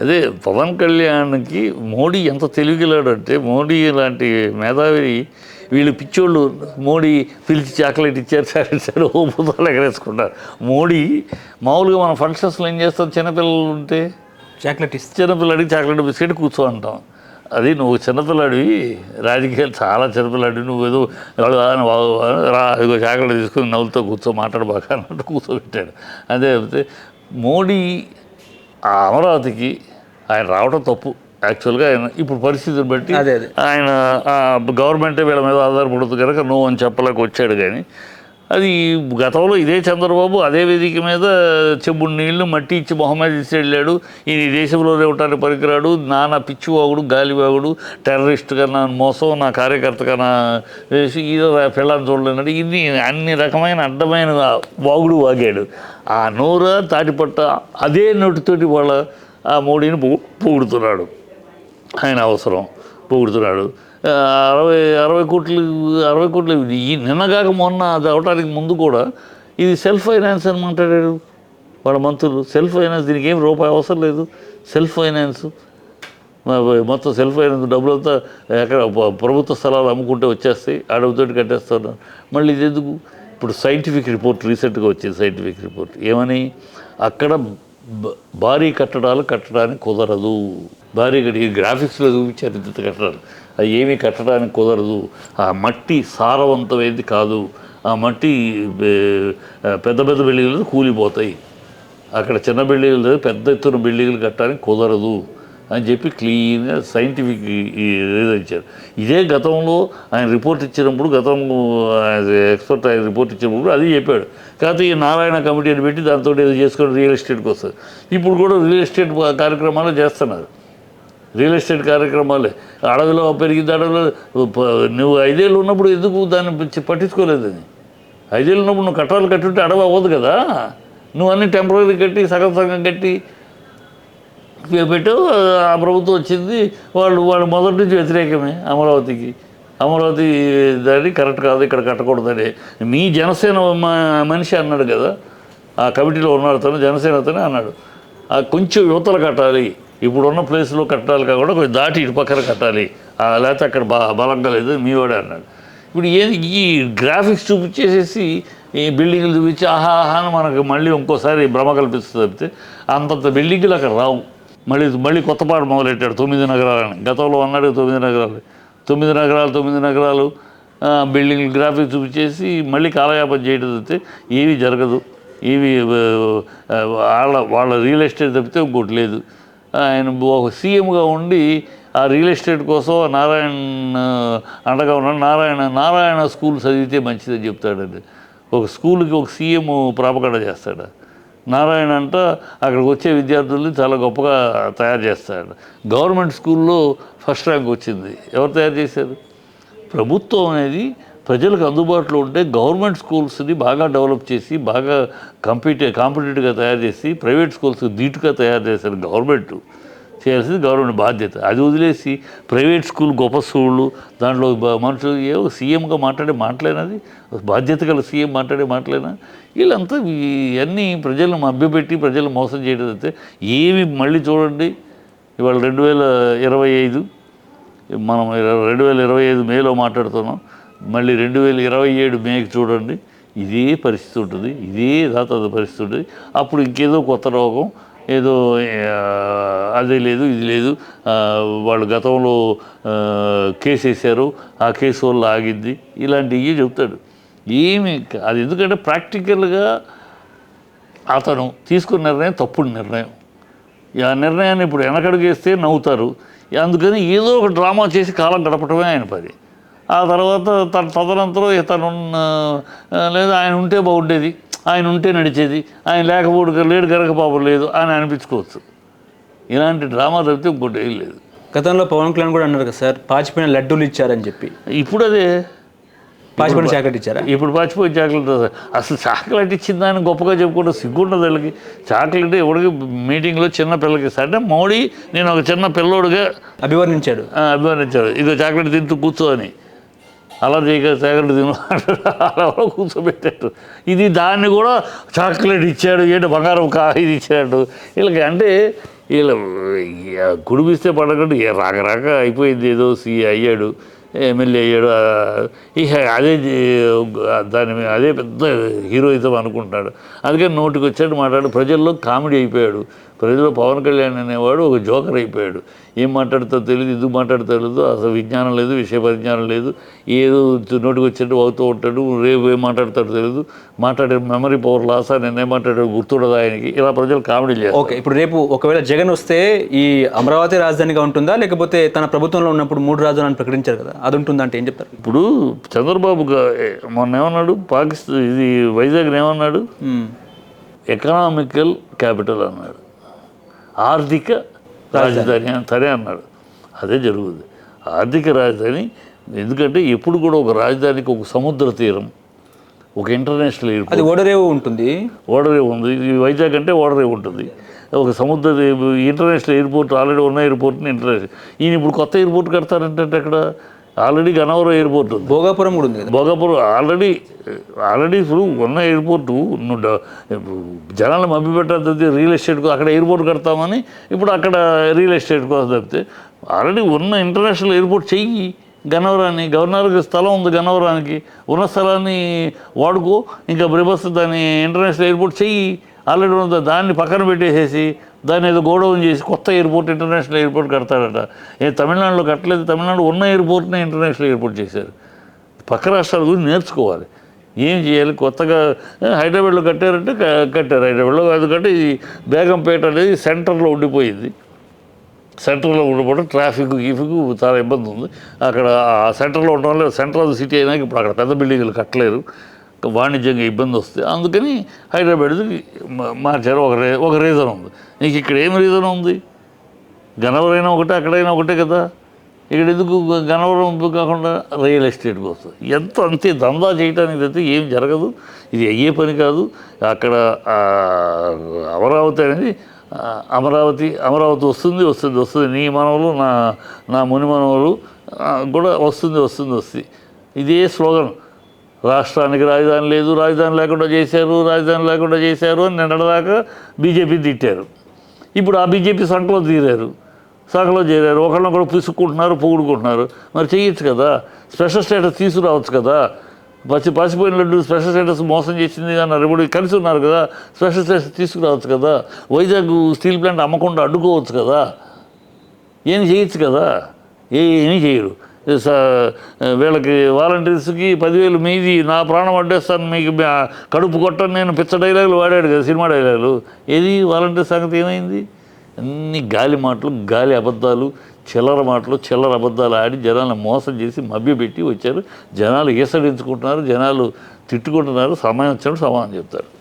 అదే పవన్ కళ్యాణ్కి మోడీ ఎంత తెలివిగలాడంటే, మోడీ లాంటి మేధావి వీళ్ళు పిచ్చోళ్ళు మోడీ పిలిచి చాక్లెట్ ఇచ్చారు ఓ పుతాలు ఎగరేసుకుంటారు. మోడీ మామూలుగా మన ఫంక్షన్స్లో ఏం చేస్తాం, చిన్నపిల్లలు ఉంటే చాక్లెట్ ఇస్తే చిన్నపిల్లడికి చాక్లెట్ బిస్కెట్ కూర్చో అంటాం. అది నువ్వు చిన్నపిల్లాడివి, రాజకీయాలు చాలా చిన్నపిల్లాడివి, నువ్వు ఏదో రా ఇదిగో చాక్లెట్ తీసుకుని నవ్వులతో కూర్చో మాట్లాడబాక అన్నట్టు కూర్చోబెట్టాడు. అదే మోడీ ఆ అమరావతికి ఆయన రావడం తప్పు. యాక్చువల్గా ఆయన ఇప్పుడు పరిస్థితిని బట్టి ఆయన గవర్నమెంటే వీళ్ళ మీద ఆధారపడుతుంది కనుక నో అని చెప్పలేక వచ్చాడు. కానీ అది గతంలో ఇదే చంద్రబాబు అదే వేదిక మీద చెంబుడు నీళ్లు మట్టి ఇచ్చి మొహమ్మద్ ఇచ్చి వెళ్ళాడు. ఈయన ఈ దేశంలోనే ఉండటానికి పనికిరాడు, నానా పిచ్చివాగుడు గాలివాగుడు, టెర్రరిస్ట్ కన్నా మోసం, నా కార్యకర్త కన్నా వేసి ఈదో పిల్లల్ని చూడలేనాడు. ఇన్ని అన్ని రకమైన అడ్డమైన వాగుడు వాగాడు. ఆ నోర తాటిపట్ట అదే నోటితోటి వాళ్ళ ఆ మోడీని పొగుడుతున్నాడు. ఆయన అవసరం పొగుడుతున్నాడు. 60 కోట్లు ఈ నిన్నగాక మొన్న అది అవటానికి ముందు కూడా ఇది సెల్ఫ్ ఫైనాన్స్ అని మాట్లాడాడు వాళ్ళ మంత్రులు. సెల్ఫ్ ఫైనాన్స్, దీనికి ఏం రూపాయి అవసరం లేదు. సెల్ఫ్ ఫైనాన్స్ మొత్తం సెల్ఫ్ ఫైనాన్స్ డబ్బులంతా ఎక్కడ ప్రభుత్వ స్థలాలు అమ్ముకుంటే వచ్చేస్తాయి, అడవితోటి కట్టేస్తారు. మళ్ళీ ఇది ఎందుకు? ఇప్పుడు సైంటిఫిక్ రిపోర్ట్ రీసెంట్గా వచ్చింది. సైంటిఫిక్ రిపోర్ట్ ఏమని, అక్కడ భారీ కట్టడాలు కట్టడానికి కుదరదు. భారీ ఈ గ్రాఫిక్స్లో చూపించారు ఇంత కట్టడాలు, అది ఏమీ కట్టడానికి కుదరదు. ఆ మట్టి సారవంతమైంది కాదు, ఆ మట్టి పెద్ద పెద్ద బిల్డింగ్లు కూలిపోతాయి, అక్కడ చిన్న బిల్డింగ్లు పెద్ద ఎత్తున బిల్డింగ్లు కట్టడానికి కుదరదు అని చెప్పి క్లీన్గా సైంటిఫిక్ రీజన్ ఇచ్చారు. ఇదే గతంలో ఆయన రిపోర్ట్ ఇచ్చినప్పుడు, గతంలో ఎక్స్పర్ట్ ఆయన రిపోర్ట్ ఇచ్చినప్పుడు అది చెప్పాడు. కాకపోతే ఈ నారాయణ కమిటీని పెట్టి దాంతో ఏదో చేసుకొని రియల్ ఎస్టేట్కి వస్తుంది. ఇప్పుడు కూడా రియల్ ఎస్టేట్ కార్యక్రమాలు చేస్తున్నారు. రియల్ ఎస్టేట్ కార్యక్రమాలే అడవిలో పెరిగింది. అడవిలో నువ్వు 5 ఏళ్ళు ఉన్నప్పుడు ఎందుకు దాన్ని పట్టించుకోలేదని? 5 ఏళ్ళు ఉన్నప్పుడు నువ్వు కట్టాలు కట్టుంటే అడవి అవ్వదు కదా. నువ్వు అన్నీ టెంపరీ కట్టి సగం కట్టి పెట్టు. ఆ ప్రభుత్వం వచ్చింది, వాళ్ళు మొదటి నుంచి వ్యతిరేకమే అమరావతికి. అమరావతి దాన్ని కరెక్ట్ కాదు, ఇక్కడ కట్టకూడదని మీ జనసేన మనిషి అన్నాడు కదా, ఆ కమిటీలో ఉన్నాడు తను, జనసేనతోనే అన్నాడు. కొంచెం యువతలు కట్టాలి, ఇప్పుడున్న ప్లేస్లో కట్టాలి కాకుండా కొంచెం దాటి ఇటు పక్కన కట్టాలి, లేకపోతే అక్కడ బలంగా లేదు మీవాడే అన్నాడు. ఇప్పుడు ఈ గ్రాఫిక్స్ చూపించేసేసి ఈ బిల్డింగ్లు చూపించి ఆహా అని మనకు మళ్ళీ ఇంకోసారి భ్రమ కల్పిస్తుంది తప్పితే అంతంత బిల్డింగ్లు అక్కడ రావు. మళ్ళీ కొత్త పాట మొదలెట్టాడు 9 నగరాలని. గతంలో అన్నాడు 9 నగరాలు, 9 నగరాలు బిల్డింగ్ గ్రాఫిక్స్ చూపించేసి మళ్ళీ కాలయాపన చేయడం తప్పితే ఏమీ జరగదు. ఏవి వాళ్ళ రియల్ ఎస్టేట్ తప్పితే ఇంకోటి లేదు. ఆయన ఒక సీఎంగా ఉండి ఆ రియల్ ఎస్టేట్ కోసం అండగా ఉన్నాడు. నారాయణ స్కూల్ చదివితే మంచిదని చెప్తాడండి. ఒక స్కూల్కి ఒక సీఎం ప్రాపగండ చేస్తాడు. నారాయణ అంట అక్కడికి వచ్చే విద్యార్థుల్ని చాలా గొప్పగా తయారు చేస్తాడు. గవర్నమెంట్ స్కూల్లో ఫస్ట్ ర్యాంక్ వచ్చింది. ఎవరు తయారు చేశారు? ప్రభుత్వం అనేది ప్రజలకు అందుబాటులో ఉంటే గవర్నమెంట్ స్కూల్స్ని బాగా డెవలప్ చేసి బాగా కాంపిటేటివ్గా తయారు చేసి ప్రైవేట్ స్కూల్స్కి ధీటుగా తయారు చేశారు. గవర్నమెంట్ చేయాల్సింది గవర్నమెంట్ బాధ్యత. అది వదిలేసి ప్రైవేట్ స్కూల్ గొప్ప స్కూళ్ళు దాంట్లో మనుషులు ఏవో సీఎంగా మాట్లాడినది బాధ్యత గల సీఎం మాట్లాడినా వీళ్ళంతా ఇవన్నీ ప్రజలను మభ్యపెట్టి ప్రజలు మోసం చేయడం అయితే ఏమి. మళ్ళీ చూడండి, ఇవాళ 2025 మనం 2025 మేలో మాట్లాడుతున్నాం. మళ్ళీ 2027 మేకి చూడండి, ఇదే పరిస్థితి ఉంటుంది, ఇదే దాత పరిస్థితి ఉంటుంది. అప్పుడు ఇంకేదో కొత్త రోగం, ఏదో అది లేదు ఇది లేదు, వాళ్ళు గతంలో కేసు వేశారు, ఆ కేసు వల్ల ఆగింది, ఇలాంటివి చెప్తాడు. ఏమి అది ఎందుకంటే ప్రాక్టికల్గా అతను తీసుకున్న నిర్ణయం తప్పుడు నిర్ణయం. ఆ నిర్ణయాన్ని ఇప్పుడు వెనకడుగు వేస్తే నవ్వుతారు. అందుకని ఏదో ఒక డ్రామా చేసి కాలం గడపటమే ఆయన పని. ఆ తర్వాత తదనంతరం తను లేదా ఆయన ఉంటే బాగుండేది, ఆయన ఉంటే నడిచేది, ఆయన లేడు కనుక పాపం లేదు అని అనిపించుకోవచ్చు. ఇలాంటి డ్రామా తప్పితే ఇంకోటి ఏం లేదు. గతంలో పవన్ కళ్యాణ్ కూడా అన్నారు కదా సార్, పాచిపోయిన లడ్డూలు ఇచ్చారని చెప్పి. ఇప్పుడు అదే పాచిపోయిన చాక్లెట్ ఇచ్చారా? ఇప్పుడు పాచిపోయిన చాక్లెట్. అసలు చాక్లెట్ ఇచ్చిందని గొప్పగా చెప్పుకుంటే సిగ్గుండదు వీళ్ళకి. చాక్లెట్ ఎవరికి మీటింగ్లో చిన్న పిల్లలకి అంటే మోడీ నేను ఒక చిన్న పిల్లోడుగా అభివర్ణించాడు. ఇదో చాక్లెట్ తింటూ కూర్చో అని. అలా చేయక చాక్లెట్ తిను అలా కూర్చోబెట్టాడు. ఇది దాన్ని కూడా చాక్లెట్ ఇచ్చాడు, ఏంటి బంగారం ఇది ఇచ్చాడు వీళ్ళకి. అంటే వీళ్ళ కుడిపిస్తే పడకండి రాక రాక అయిపోయింది, ఏదో అయ్యాడు, ఎమ్మెల్యే అయ్యాడు, ఇక అదే దాని మీద అదే పెద్ద హీరోయిజం అనుకుంటున్నాడు. అందుకని నోటికి వచ్చాడు మాట్లాడు, ప్రజల్లో కామెడీ అయిపోయాడు. ప్రజల్లో పవన్ కళ్యాణ్ అనేవాడు ఒక జోకర్ అయిపోయాడు. ఏం మాట్లాడుతో తెలియదు, ఎందుకు మాట్లాడుతూ తెలియదు, అసలు విజ్ఞానం లేదు, విషయ పరిజ్ఞానం లేదు, ఏదో నోటికి వచ్చేట్టు అవుతూ ఉంటాడు, రేపు ఏం మాట్లాడతాడో తెలియదు, మాట్లాడే మెమరీ పవర్ లాస్, నేనేం మాట్లాడాడు గుర్తుండదు ఆయనకి, ఇలా ప్రజలు కామెడీ చేస్తారు. ఓకే, ఇప్పుడు రేపు ఒకవేళ జగన్ వస్తే ఈ అమరావతి రాజధానిగా ఉంటుందా, లేకపోతే తన ప్రభుత్వంలో ఉన్నప్పుడు 3 రాజధానులు ప్రకటించారు కదా, అది ఉంటుందా అంటే ఏం చెప్తారు? ఇప్పుడు చంద్రబాబు మొన్న ఏమన్నాడు, పాకిస్తాన్ ఇది వైజాగ్ని ఏమన్నాడు, ఎకనామికల్ క్యాపిటల్ అన్నాడు, ఆర్థిక రాజధాని సరే అన్నాడు. అదే జరుగుతుంది, ఆర్థిక రాజధాని. ఎందుకంటే ఎప్పుడు కూడా ఒక రాజధానికి ఒక సముద్ర తీరం, ఒక ఇంటర్నేషనల్ ఎయిర్పోర్ట్, అది ఓడరేవు ఉంటుంది, ఓడరేవు ఉంది. వైజాగ్ అంటే ఓడరేవు ఉంటుంది, ఒక సముద్ర ఇంటర్నేషనల్ ఎయిర్పోర్ట్ ఆల్రెడీ ఉన్న ఎయిర్పోర్ట్ని ఇంటర్నేషనల్. ఈయన ఇప్పుడు కొత్త ఎయిర్పోర్ట్ కడతారంటే అక్కడ ఆల్రెడీ గన్నవరం ఎయిర్పోర్ట్ ఉంది, భోగాపురం కూడా ఉంది కదా, భోగాపురం ఆల్రెడీ ఇప్పుడు ఉన్న ఎయిర్పోర్టు జనాలను మభ్యపెట్టాలి, రియల్ ఎస్టేట్కు అక్కడ ఎయిర్పోర్ట్ కడతామని ఇప్పుడు అక్కడ రియల్ ఎస్టేట్ కోసం తప్పితే ఆల్రెడీ ఉన్న ఇంటర్నేషనల్ ఎయిర్పోర్ట్ చెయ్యి. గన్నవరాన్ని గవర్నర్కి స్థలం ఉంది, గన్నవరానికి ఉన్న స్థలాన్ని వాడుకో, ఇంకా బ్రిబస్ దాన్ని ఇంటర్నేషనల్ ఎయిర్పోర్ట్ చెయ్యి. ఆల్రెడీ ఉన్న దాన్ని పక్కన పెట్టేసేసి దాన్ని ఏదో గోడౌన్ చేసి కొత్త ఎయిర్పోర్ట్ ఇంటర్నేషనల్ ఎయిర్పోర్ట్ కడతారట. తమిళనాడులో కట్టలేదు, తమిళనాడు ఉన్న ఎయిర్పోర్ట్ని ఇంటర్నేషనల్ ఎయిర్పోర్ట్ చేశారు. పక్క రాష్ట్రాల గురించి నేర్చుకోవాలి, ఏం చేయాలి. కొత్తగా హైదరాబాద్లో కట్టారంటే కట్టారు, హైదరాబాద్లో. ఎందుకంటే ఈ బేగంపేట అనేది సెంటర్లో ఉండిపోయింది, సెంటర్లో ఉండిపోవడం ట్రాఫిక్ చాలా ఇబ్బంది ఉంది అక్కడ. ఆ సెంటర్లో ఉండడం వల్ల సెంటర్ ఆఫ్ ద సిటీ అయినాక ఇప్పుడు అక్కడ పెద్ద బిల్డింగ్లు కట్టలేరు, వాణిజ్యంగా ఇబ్బంది వస్తుంది. అందుకని హైదరాబాద్కి మార్చారు. ఒక రీజన్ ఉంది. నీకు ఇక్కడ ఏం రీజన్ ఉంది? గన్నవరం ఒకటే, అక్కడైనా ఒకటే కదా. ఇక్కడ ఎందుకు గన్నవరం కాకుండా రియల్ ఎస్టేట్ కోసం అంతే దందా చేయడానికి అయితే ఏం జరగదు. ఇది అయ్యే పని కాదు. అక్కడ అమరావతి అనేది అమరావతి వస్తుంది. నీ మనవలు నా ముని మనవలు కూడా వస్తుంది. ఇదే స్లోగన్. రాష్ట్రానికి రాజధాని లేదు, రాజధాని లేకుండా చేశారు అని నిన్నటిదాకా బీజేపీ తిట్టారు. ఇప్పుడు ఆ బీజేపీ సంఖలో చేరారు. ఒకళ్ళని కూడా పిసుక్కుంటున్నారు, పొగుడుకుంటున్నారు. మరి చేయొచ్చు కదా, స్పెషల్ స్టేటస్ తీసుకురావచ్చు కదా. పసిపోయిన లడ్డు స్పెషల్ స్టేటస్ మోసం చేసింది అన్నారు, ఇప్పుడు కలిసి ఉన్నారు కదా, స్పెషల్ స్టేటస్ తీసుకురావచ్చు కదా. వైజాగ్ స్టీల్ ప్లాంట్ అమ్మకుండా అడ్డుకోవచ్చు కదా, ఏం చేయొచ్చు కదా. ఏమీ చేయరు. వీళ్ళకి వాలంటీర్స్కి 10,000 మీది, నా ప్రాణం అడ్డేస్తాను, మీకు కడుపు కొట్టని నేను పిచ్చ డైలాగులు వాడాడు కదా, సినిమా డైలాగులు. ఏది వాలంటీర్ సంగతి ఏమైంది? అన్ని గాలి మాటలు, గాలి అబద్ధాలు, చిల్లర మాటలు, చిల్లర అబద్ధాలు ఆడి జనాలను మోసం చేసి మభ్యపెట్టి వచ్చారు. జనాలు ఈసడించుకుంటున్నారు, జనాలు తిట్టుకుంటున్నారు. సమయం వచ్చినప్పుడు సమాధానం చెప్తారు.